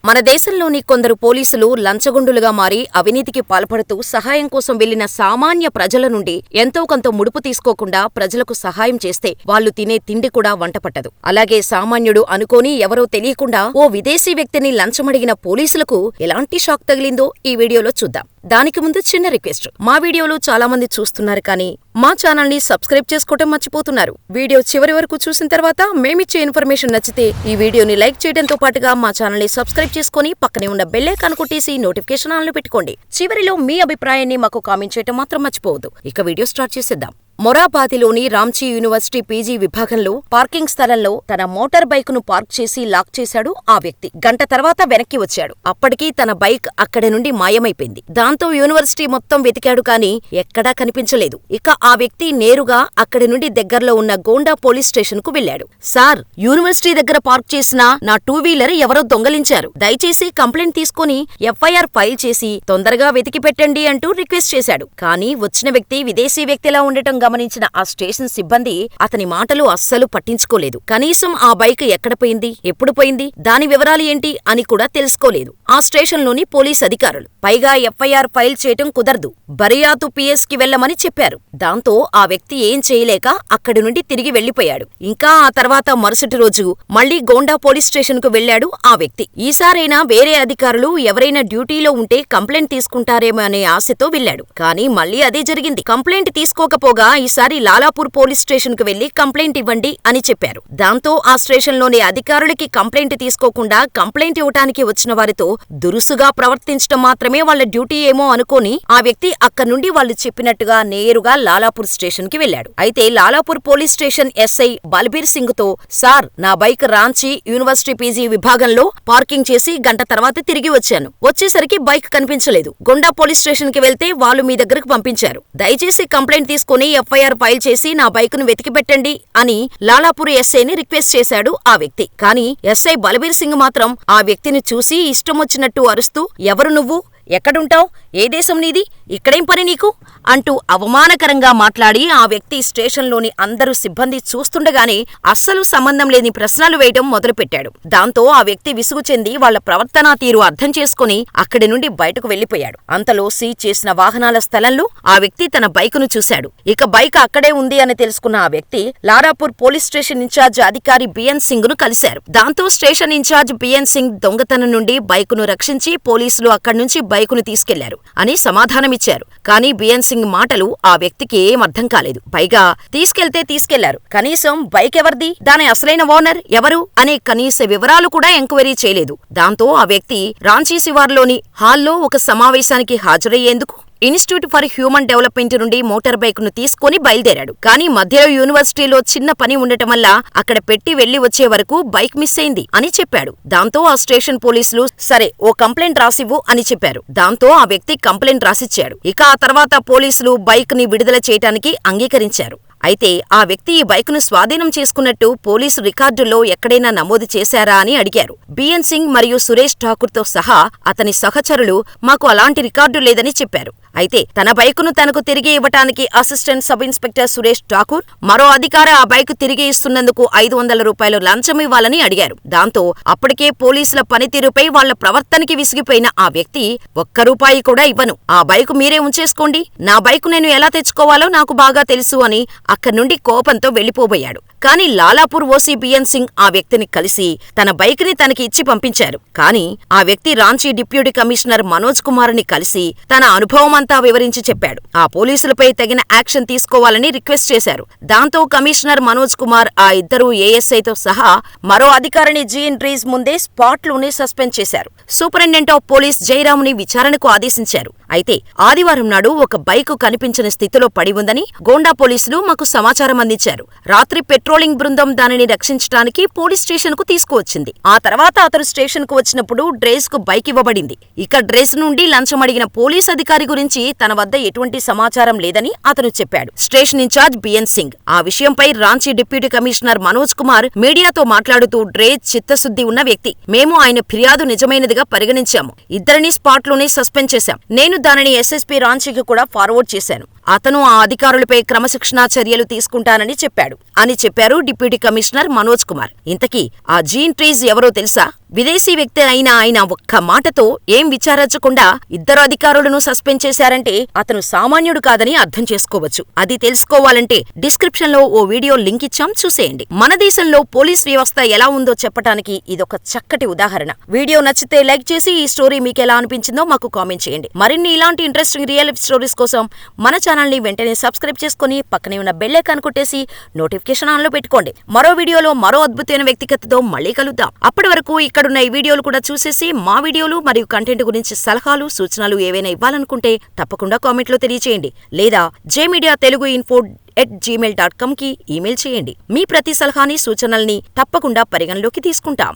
మన దేశంలోని కొందరు పోలీసులు లంచగొండులుగా మారి అవినీతికి పాల్పడుతూ సహాయం కోసం వెళ్లిన సామాన్య ప్రజల నుండి ఎంతో కొంత ముడుపు తీసుకోకుండా ప్రజలకు సహాయం చేస్తే వాళ్లు తినే తిండి కూడా వంటపట్టదు. అలాగే సామాన్యుడు అనుకోని ఎవరో తెలియకుండా ఓ విదేశీ వ్యక్తిని లంచమడిగిన పోలీసులకు ఎలాంటి షాక్ తగిలిందో ఈ వీడియోలో చూద్దాం. దానికి ముందు చిన్న రిక్వెస్ట్, మా వీడియోలు చాలా మంది చూస్తున్నారు కానీ మా ఛానల్ ని సబ్స్క్రైబ్ చేసుకోవటం మర్చిపోతున్నారు. వీడియో చివరి వరకు చూసిన తర్వాత మేమిచ్చే ఇన్ఫర్మేషన్ నచ్చితే ఈ వీడియోని లైక్ చేయడంతో పాటుగా మా ఛానల్ ని సబ్స్క్రైబ్ చేసుకుని పక్కనే ఉన్న బెల్ ఐకాన్ కొట్టేసి నోటిఫికేషన్ ఆన్ లో పెట్టుకోండి. చివరిలో మీ అభిప్రాయాన్ని మాకు కామెంట్ చేయటం మాత్రం మర్చిపోవద్దు. ఇక వీడియో స్టార్ట్ చేసేద్దాం. మొరాబాదిలోని రాంచీ యూనివర్సిటీ పీజీ విభాగంలో పార్కింగ్ స్థలంలో తన మోటార్ బైకును పార్క్ చేసి లాక్ చేశాడు ఆ వ్యక్తి. గంట తర్వాత వెనక్కి వచ్చాడు. అప్పటికీ తన బైక్ అక్కడి నుండి మాయమైపోయింది. దాంతో యూనివర్సిటీ మొత్తం వెతికాడు కానీ ఎక్కడా కనిపించలేదు. ఇక ఆ వ్యక్తి నేరుగా అక్కడి నుండి దగ్గరలో ఉన్న గోండా పోలీస్ స్టేషన్ కు వెళ్లాడు. సార్, యూనివర్సిటీ దగ్గర పార్క్ చేసిన నా టూ వీలర్ ఎవరో దొంగలించారు. దయచేసి కంప్లైంట్ తీసుకుని ఎఫ్ఐఆర్ ఫైల్ చేసి తొందరగా వెతికి పెట్టండి అంటూ రిక్వెస్ట్ చేశాడు. కానీ వచ్చిన వ్యక్తి విదేశీ వ్యక్తిలా ఉండటం గమనించిన ఆ స్టేషన్ సిబ్బంది అతని మాటలు అస్సలు పట్టించుకోలేదు. కనీసం ఆ బైక్ ఎక్కడ పోయింది, ఎప్పుడు పోయింది, దాని వివరాలు ఏంటి అని కూడా తెలుసుకోలేదు ఆ స్టేషన్లోని పోలీస్ అధికారులు. పైగా ఎఫ్ఐఆర్ ఫైల్ చేయటం కుదరదు, బరియాతు పిఎస్ కి వెళ్లమని చెప్పారు. దాంతో ఆ వ్యక్తి ఏం చేయలేక అక్కడి నుండి తిరిగి వెళ్లిపోయాడు. ఇంకా ఆ తర్వాత మరుసటి రోజు మళ్లీ గోండా పోలీస్ స్టేషన్ కు వెళ్లాడు ఆ వ్యక్తి. ఈసారైనా వేరే అధికారులు ఎవరైనా డ్యూటీలో ఉంటే కంప్లైంట్ తీసుకుంటారేమో అనే ఆశతో వెళ్లాడు. కానీ మళ్లీ అదే జరిగింది. కంప్లైంట్ తీసుకోకపోగా ఈసారి లాలాపూర్ పోలీస్ స్టేషన్ కు వెళ్లి కంప్లైంట్ ఇవ్వండి అని చెప్పారు. దాంతో ఆ స్టేషన్లోని అధికారులకి కంప్లైంట్ తీసుకోకుండా కంప్లైంట్ ఇవ్వటానికి వచ్చిన వారితో దురుసుగా ప్రవర్తించడం మాత్రమే వాళ్ల డ్యూటీ ఏమో అనుకోని ఆ వ్యక్తి అక్కడి నుండి వాళ్లు చెప్పినట్టుగా నేరుగా లాలాపూర్ స్టేషన్ కి వెళ్లాడు. అయితే Lalapur police station SI Balbir Singh తో, సార్, నా బైక్ రాంచీ యూనివర్సిటీ పీజీ విభాగంలో పార్కింగ్ చేసి గంట తర్వాత తిరిగి వచ్చాను. వచ్చేసరికి బైక్ కనిపించలేదు. గొండా పోలీస్ స్టేషన్ కి వెళ్తే వాళ్లు మీ దగ్గరకు పంపించారు. దయచేసి కంప్లైంట్ తీసుకుని ఎఫ్ఐఆర్ ఫైల్ చేసి నా బైకును వెతికిపెట్టండి అని లాలాపూర్ ఎస్ఐని రిక్వెస్ట్ చేశాడు ఆ వ్యక్తి. కానీ ఎస్ఐ బల్బీర్ సింగ్ మాత్రం ఆ వ్యక్తిని చూసి ఇష్టమొచ్చినట్టు అరుస్తూ, ఎవరు నువ్వు, ఎక్కడుంటావ్, ఏ దేశం నీది, ఇక్కడేం పని నీకు అంటూ అవమానకరంగా మాట్లాడి ఆ వ్యక్తి స్టేషన్లోని అందరూ సిబ్బంది చూస్తుండగానే అస్సలు సంబంధం లేని ప్రశ్నలు వేయడం మొదలుపెట్టాడు. దాంతో ఆ వ్యక్తి విసుగు చెంది వాళ్ల ప్రవర్తనా తీరు అర్థం చేసుకుని అక్కడి నుండి బయటకు వెళ్లిపోయాడు. అంతలో సీజ్ చేసిన వాహనాల స్థలంలో ఆ వ్యక్తి తన బైకును చూశాడు. ఇక బైక్ అక్కడే ఉంది అని తెలుసుకున్న ఆ వ్యక్తి లారాపూర్ పోలీస్ స్టేషన్ ఇన్ఛార్జ్ అధికారి బిఎన్ సింగ్ ను కలిశారు. దాంతో స్టేషన్ ఇన్ఛార్జ్ బిఎన్ సింగ్ దొంగతనం నుండి బైకును రక్షించి పోలీసులు అక్కడి నుంచి బైకును తీసుకెళ్లారు అని సమాధానమిచ్చారు. కానీ బిఎన్ సింగ్ మాటలు ఆ వ్యక్తికి ఏం అర్థం కాలేదు. పైగా తీసుకెళ్తే తీసుకెళ్లారు, కనీసం బైక్ ఎవరిది, దాని అసలైన ఓనర్ ఎవరు అనే కనీస వివరాలు కూడా ఎంక్వైరీ చేయలేదు. దాంతో ఆ వ్యక్తి రాంచీ శివార్లోని హాల్లో ఒక సమావేశానికి హాజరయ్యేందుకు ఇన్స్టిట్యూట్ ఫర్ హ్యూమన్ డెవలప్మెంట్ నుండి మోటార్ బైకును తీసుకుని బయలుదేరాడు. కానీ మధ్యలో యూనివర్సిటీలో చిన్న పని ఉండటం వల్ల అక్కడ పెట్టి వెళ్లి వచ్చే వరకు బైక్ మిస్ అయింది అని చెప్పాడు. దాంతో ఆ స్టేషన్ పోలీసులు, సరే ఓ కంప్లైంట్ రాసివ్వు అని చెప్పారు. దాంతో ఆ వ్యక్తి కంప్లైంట్ రాసిచ్చాడు. ఇక ఆ తర్వాత పోలీసులు బైక్ ని విడుదల చేయటానికి అంగీకరించారు. అయితే ఆ వ్యక్తి ఈ బైకును స్వాధీనం చేసుకున్నట్టు పోలీసు రికార్డుల్లో ఎక్కడైనా నమోదు చేశారా అని అడిగారు. బిఎన్ సింగ్ మరియు సురేష్ ఠాకూర్తో సహా అతని సహచరులు మాకు అలాంటి రికార్డు లేదని చెప్పారు. అయితే తన బైకును తనకు తిరిగి ఇవ్వటానికి assistant sub inspector Suresh Thakur మరో అధికారి ఆ బైకు తిరిగి ఇస్తున్నందుకు 500 రూపాయలు లంచం ఇవ్వాలని అడిగారు. దాంతో అప్పటికే పోలీసుల పనితీరుపై వాళ్ల ప్రవర్తనకి విసిగిపోయిన ఆ వ్యక్తి, ఒక్క రూపాయి కూడా ఇవ్వను, ఆ బైకు మీరే ఉంచేసుకోండి, నా బైకు నేను ఎలా తెచ్చుకోవాలో నాకు బాగా తెలుసు అని అక్కడి నుండి కోపంతో వెళ్లిపోబోయాడు. కానీ లాలాపూర్ ఓసీ బిఎన్ సింగ్ ఆ వ్యక్తిని కలిసి తన బైక్ ని తనకి ఇచ్చి పంపించారు. కానీ ఆ వ్యక్తి రాంచీ డిప్యూటీ కమిషనర్ మనోజ్ కుమార్ ని కలిసి తన అనుభవమంతా వివరించి చెప్పాడు. ఆ పోలీసులపై తగిన యాక్షన్ తీసుకోవాలని రిక్వెస్ట్ చేశారు. దాంతో కమిషనర్ మనోజ్ కుమార్ ఆ ఇద్దరు ఏఎస్ఐతో సహా మరో అధికారిని జీఎన్రీస్ ముందే స్పాట్లోనే సస్పెండ్ చేశారు. సూపరింటెండెంట్ ఆఫ్ పోలీస్ జయరాముని విచారణకు ఆదేశించారు. అయితే ఆదివారం నాడు ఒక బైకు కనిపించిన స్థితిలో పడి ఉందని గోండా పోలీసులు మాకు సమాచారం అందించారు. రాత్రి పెట్రోలింగ్ బృందం దానిని రక్షించడానికి పోలీస్ స్టేషన్ కు తీసుకువచ్చింది. ఆ తర్వాత అతను స్టేషన్ కు వచ్చినప్పుడు డ్రేస్ కు బైక్ ఇవ్వబడింది. ఇక డ్రేస్ నుండి లంచం అడిగిన పోలీస్ అధికారి గురించి తన వద్ద ఎటువంటి సమాచారం లేదని అతను చెప్పాడు. స్టేషన్ ఇన్ఛార్జ్ బిఎన్ సింగ్ ఆ విషయంపై రాంచీ డిప్యూటీ కమిషనర్ మనోజ్ కుమార్ మీడియాతో మాట్లాడుతూ, డ్రేస్ చిత్తశుద్ధి ఉన్న వ్యక్తి, మేము ఆయన ఫిర్యాదు నిజమైనదిగా పరిగణించాము. ఇద్దరిని స్పాట్లోనే సస్పెండ్ చేశాం. నేను దానిని ఎస్ఎస్పీ రాంచీకి కూడా ఫార్వర్డ్ చేశాను. అతను ఆ అధికారులపై క్రమశిక్షణా చర్యలు తీసుకుంటానని చెప్పారు అని చెప్పారు డిప్యూటీ కమిషనర్ మనోజ్ కుమార్. ఇంతకీ ఆ జీన్ ట్రీజ్ ఎవరో తెలుసా? విదేశీ వ్యక్తి అయిన ఆయన ఒక్క మాటతో ఏం విచారించకుండా ఇద్దరు అధికారులను సస్పెండ్ చేశారంటే అతను సామాన్యుడు కాదని అర్థం చేసుకోవచ్చు. అది తెలుసుకోవాలంటే డిస్క్రిప్షన్ లో ఓ వీడియో లింక్ ఇచ్చాం, చూసేయండి. మన దేశంలో పోలీస్ వ్యవస్థ ఎలా ఉందో చెప్పటానికి ఇదొక చక్కటి ఉదాహరణ. వీడియో నచ్చితే లైక్ చేసి ఈ స్టోరీ మీకెలా అనిపించిందో మాకు కామెంట్ చేయండి. మరిన్ని ఇలాంటి ఇంట్రెస్టింగ్ రియల్ లైఫ్ స్టోరీస్ కోసం మన ఛానల్ ని వెంటనే సబ్స్క్రైబ్ చేసుకుని పక్కనే ఉన్న బెల్ ఐకాన్ కొట్టేసి నోటిఫికేషన్ ఆన్ లో పెట్టుకోండి. మరో వీడియోలో మరో అద్భుతమైన వ్యక్తిగతతో మళ్ళీ కలుద్దాం. అప్పటి వరకు ఇక్కడున్న ఈ వీడియోలు కూడా చూసేసి మా వీడియోలు మరియు కంటెంట్ గురించి సలహాలు సూచనలు ఏవైనా ఇవ్వాలనుకుంటే తప్పకుండా కామెంట్ లో తెలియచేయండి. లేదా jmediateluguinfo@gmail.com కి ఈమెయిల్ చేయండి. మీ ప్రతి సలహాని సూచనల్ని తప్పకుండా పరిగణలోకి తీసుకుంటాం.